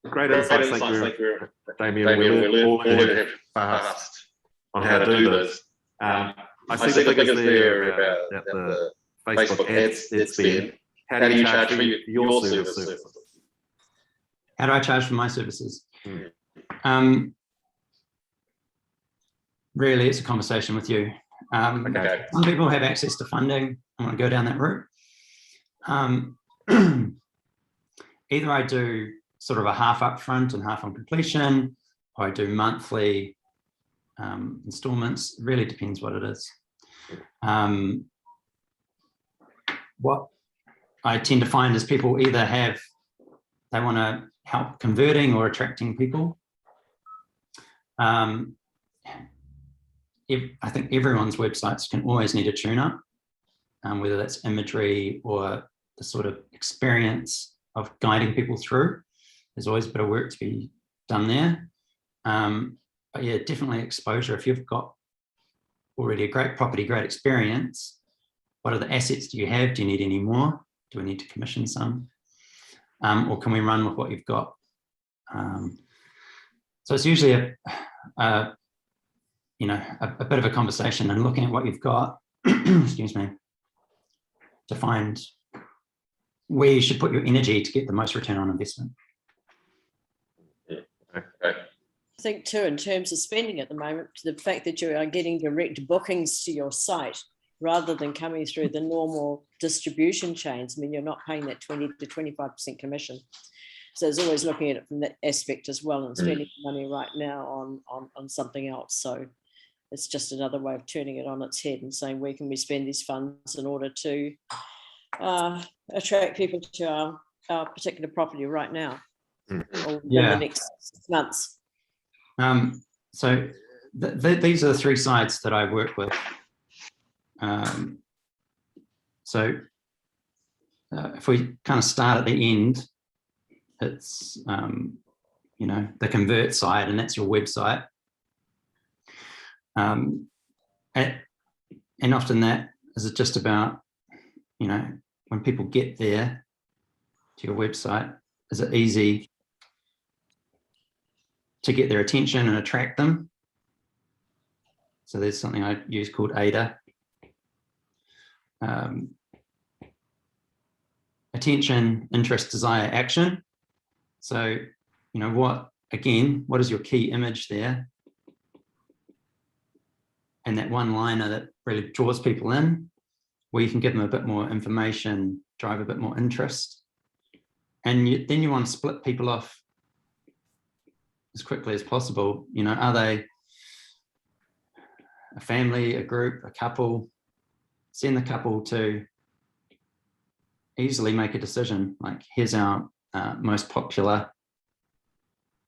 Great insights, thank you, Damien. We learned all ahead fast on how to do this. I see the figures there about the Facebook ads spend. How do you charge for your services? How do I charge for my services? Really, it's a conversation with you. Okay. Some people have access to funding. I want to go down that route. Either I do sort of a half upfront and half on completion, or I do monthly installments. It really depends what it is. What I tend to find is people either they want to help converting or attracting people. I think everyone's websites can always need a tune-up, whether that's imagery or the sort of experience of guiding people through. There's always a bit of work to be done there. But yeah, definitely exposure. If you've got already a great property, great experience, what are the assets do you have? Do you need any more? Do we need to commission some? Or can we run with what you've got? So it's usually a bit of a conversation and looking at what you've got, excuse me, to find where you should put your energy to get the most return on investment. I think too, in terms of spending at the moment, the fact that you are getting direct bookings to your site rather than coming through the normal distribution chains. I mean, you're not paying that 20 to 25% commission. So it's always looking at it from that aspect as well and spending money right now on something else. So it's just another way of turning it on its head and saying, where can we spend these funds in order to attract people to our particular property right now or in the next 6 months? So these are the three sides that I work with. If we kind of start at the end, it's the convert side, and that's your website. And often that is just about, when people get there to your website, is it easy to get their attention and attract them? So there's something I use called AIDA. Attention, interest, desire, action. So, what is your key image there? And that one-liner that really draws people in, where you can give them a bit more information, drive a bit more interest. And then you want to split people off as quickly as possible. Are they a family, a group, a couple? Send the couple to easily make a decision, like, here's our most popular,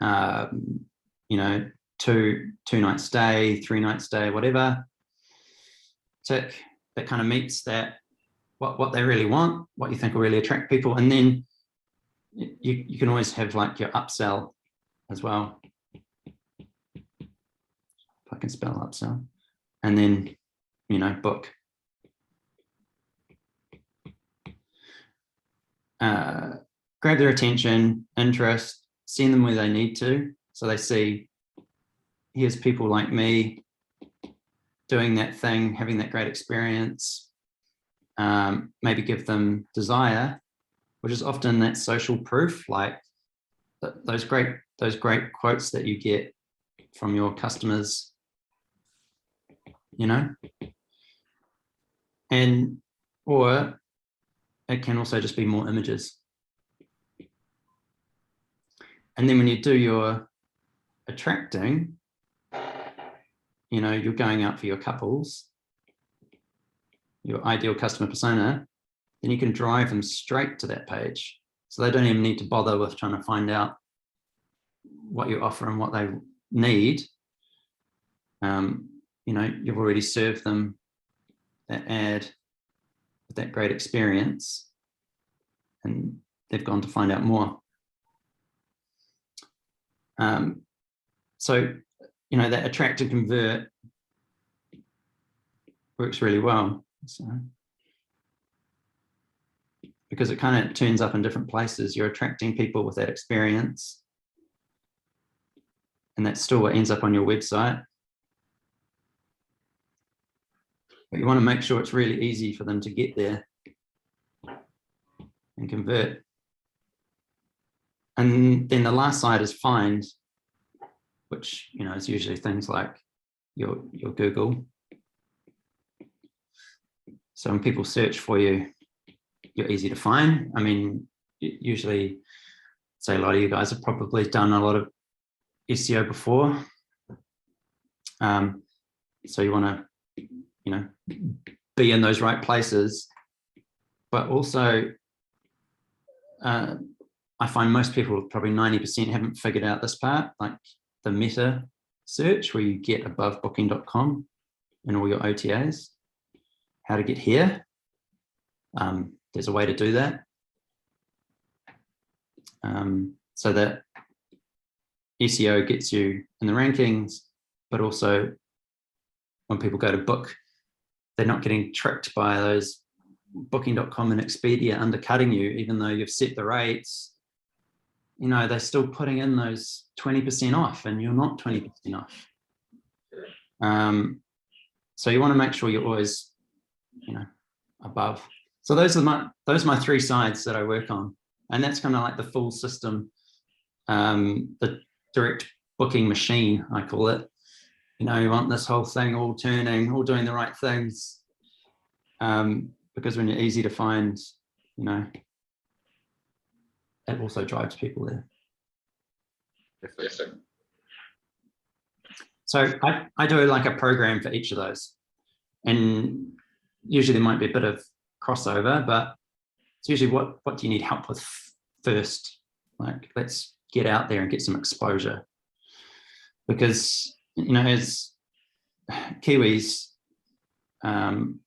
2-night stay, 3-night stay, whatever. Tick, that kind of meets that, what they really want, what you think will really attract people. And then you can always have like your upsell as well. If I can spell upsell. And then, book. Grab their attention, interest, send them where they need to. So they see, here's people like me doing that thing, having that great experience. Maybe give them desire, which is often that social proof, like those great quotes that you get from your customers, or it can also just be more images. And then when you do your attracting, you're going out for your couples, your ideal customer persona, then you can drive them straight to that page. So they don't even need to bother with trying to find out what you offer and what they need, you know, you've already served them that ad with that great experience, and they've gone to find out more. So, you know, that attract and convert works really well. So, because it kind of turns up in different places. You're attracting people with that experience, and that's still what ends up on your website. But you want to make sure it's really easy for them to get there and convert. And then the last side is find, which, you know, is usually things like your Google. So when people search for you, you're easy to find. I mean, usually, say a lot of you guys have probably done a lot of SEO before. So you want to, you know, be in those right places, but also I find most people, probably 90%, haven't figured out this part, like the meta search where you get above booking.com and all your OTAs, how to get here. There's a way to do that. So that SEO gets you in the rankings, but also when people go to book, they're not getting tricked by those booking.com and Expedia undercutting you, even though you've set the rates. You know, they're still putting in those 20% off and you're not 20% off. So you want to make sure you're always, you know, above. So those are my three sides that I work on. And that's kind of like the full system, the direct booking machine, I call it. You know, you want this whole thing all turning, all doing the right things. Because when you're easy to find, you know, it also drives people there. So I do like a program for each of those. And usually there might be a bit of crossover, but it's usually what do you need help with first? Like, let's get out there and get some exposure. Because, you know, as Kiwis don't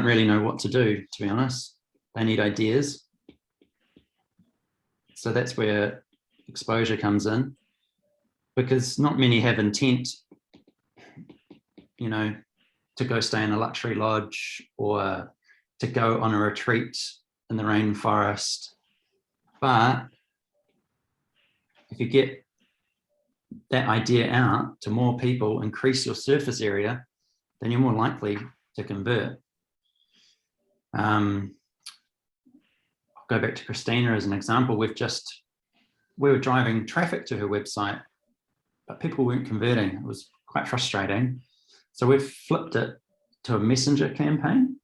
really know what to do, to be honest. They need ideas. So that's where exposure comes in, because not many have intent, you know, to go stay in a luxury lodge or to go on a retreat in the rainforest. But if you get that idea out to more people, increase your surface area, then you're more likely to convert. I'll go back to Christina as an example. We were driving traffic to her website, but people weren't converting. It was quite frustrating. So we've flipped it to a messenger campaign.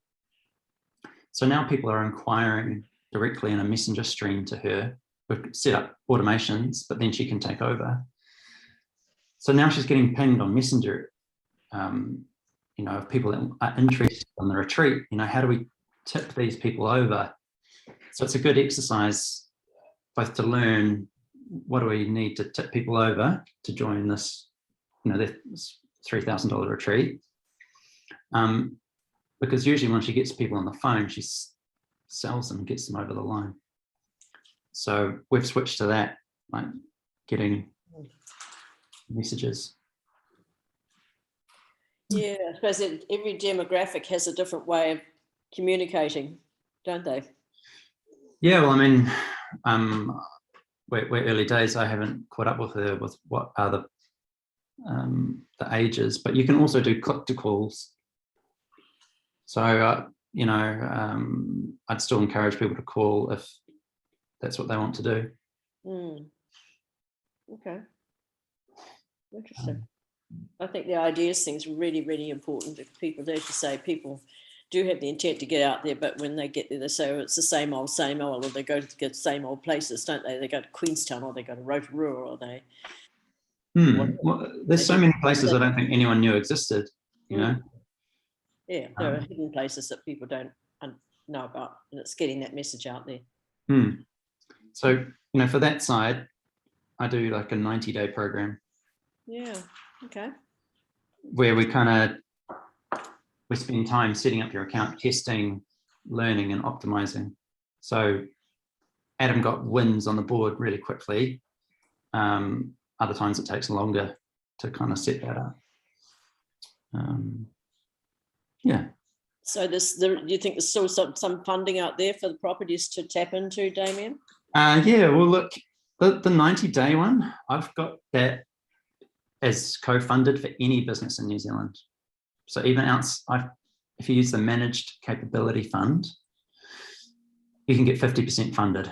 So now people are inquiring directly in a messenger stream to her. We've set up automations, but then she can take over. So now she's getting pinged on Messenger, you know, of people that are interested in the retreat. You know, how do we tip these people over? So it's a good exercise both to learn what do we need to tip people over to join this, you know, this $3,000 retreat. Because usually when she gets people on the phone, she sells them, gets them over the line. So we've switched to that, like getting messages. Yeah, I suppose that every demographic has a different way of communicating, don't they? Yeah, well, I mean, we're early days. I haven't caught up with her with what are the ages, but you can also do click to calls. So, you know, I'd still encourage people to call if that's what they want to do. Okay. Interesting. I think the ideas thing's really, really important to people. As you say, people do have the intent to get out there, but when they get there, they say, oh, it's the same old, or they go to the same old places, don't they? They go to Queenstown, or they go to Rotorua, or they... Well, there's so many places I don't think anyone knew existed, you know? Yeah, there are hidden places that people don't know about, and it's getting that message out there. So, you know, for that side, I do like a 90-day program. Yeah. Okay. Where we spend time setting up your account, testing, learning and optimizing. So Adam got wins on the board really quickly. Other times it takes longer to kind of set that up. Yeah. So do you think there's still some funding out there for the properties to tap into, Damien? Yeah, well, look, the 90-day one, I've got that as co-funded for any business in New Zealand. So even if you use the Managed Capability Fund, you can get 50% funded.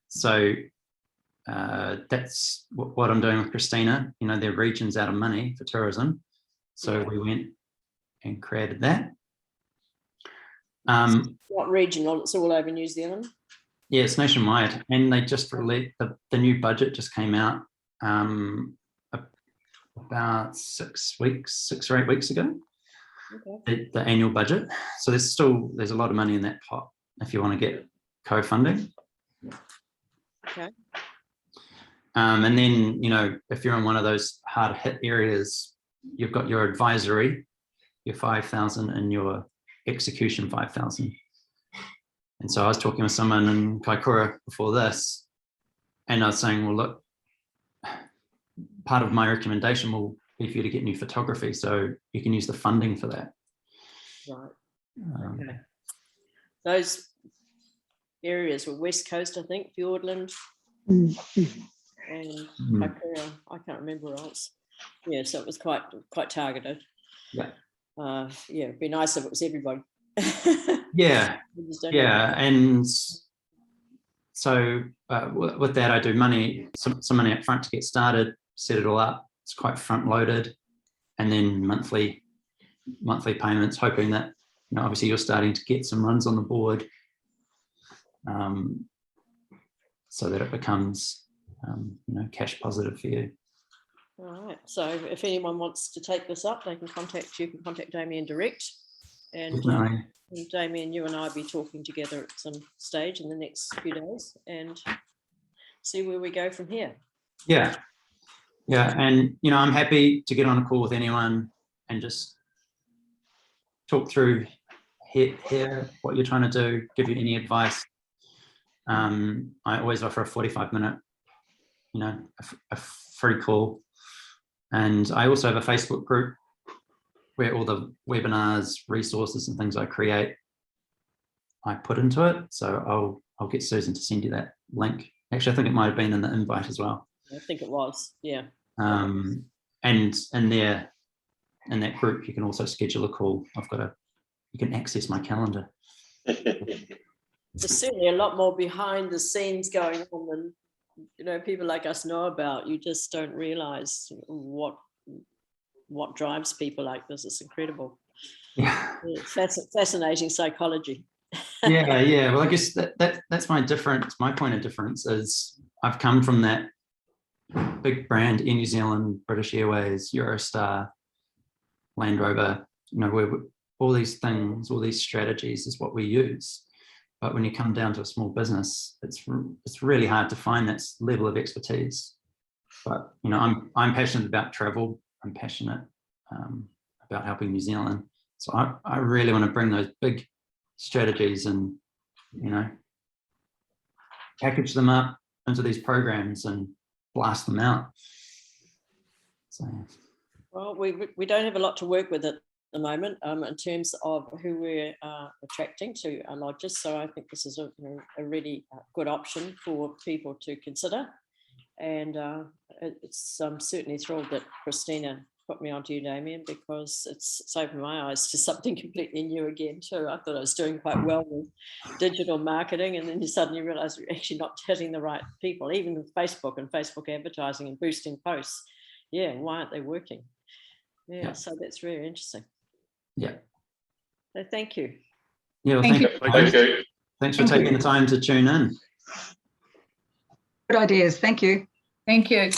So that's what I'm doing with Christina. You know, their region's out of money for tourism. So we went and created that. What regional? It's all over New Zealand? Yeah, it's nationwide. And they just released, the new budget just came out about 6 or 8 weeks ago. Okay. The annual budget. So there's a lot of money in that pot if you want to get co-funding. Okay. And then, you know, if you're in one of those hard hit areas, you've got your advisory, your 5,000 and your execution 5,000. And so I was talking with someone in Kaikoura before this, and I was saying, well, look, part of my recommendation will be for you to get new photography, so you can use the funding for that. Right. Okay. Those areas were West Coast, I think, Fiordland, and Kaikoura. I can't remember where else. Yeah, so it was quite targeted. Yeah. Yeah, it'd be nice if it was everybody. Yeah. And so with that, I do some money up front to get started, set it all up. It's quite front loaded, and then monthly payments, hoping that, you know, obviously you're starting to get some runs on the board, so that it becomes, you know, cash positive for you. All right. So if anyone wants to take this up, they can contact Damien direct. And Damien, you and I will be talking together at some stage in the next few days and see where we go from here. Yeah. Yeah. And, you know, I'm happy to get on a call with anyone and just talk through here what you're trying to do, give you any advice. I always offer a 45-minute, you know, a free call. And I also have a Facebook group where all the webinars, resources and things I create, I put into it. So I'll get Susan to send you that link. Actually, I think it might have been in the invite as well. I think it was, yeah. And in that group, you can also schedule a call. You can access my calendar. There's certainly a lot more behind the scenes going on than, you know, people like us know about. You just don't realize what drives people like this. It's incredible. Yeah. It's fascinating psychology. Yeah. Well, I guess that's my difference. My point of difference is I've come from that big brand in New Zealand, British Airways, Eurostar, Land Rover, you know, where all these things, all these strategies is what we use. But when you come down to a small business, it's really hard to find that level of expertise. But, you know, I'm passionate about travel. I'm passionate about helping New Zealand. So I really want to bring those big strategies and, you know, package them up into these programs and blast them out. So. Well, we don't have a lot to work with at the moment in terms of who we're attracting to our lodges. So I think this is a really good option for people to consider. And I'm certainly thrilled that Christina put me onto you, Damien, because it's opened my eyes to something completely new again too. I thought I was doing quite well with digital marketing, and then you suddenly realize you're actually not hitting the right people, even with Facebook and Facebook advertising and boosting posts. Yeah, why aren't they working? Yeah. So that's really interesting. Yeah. So thank you. Yeah, well, thank you. Thanks for taking the time to tune in. Good ideas. Thank you. Thank you.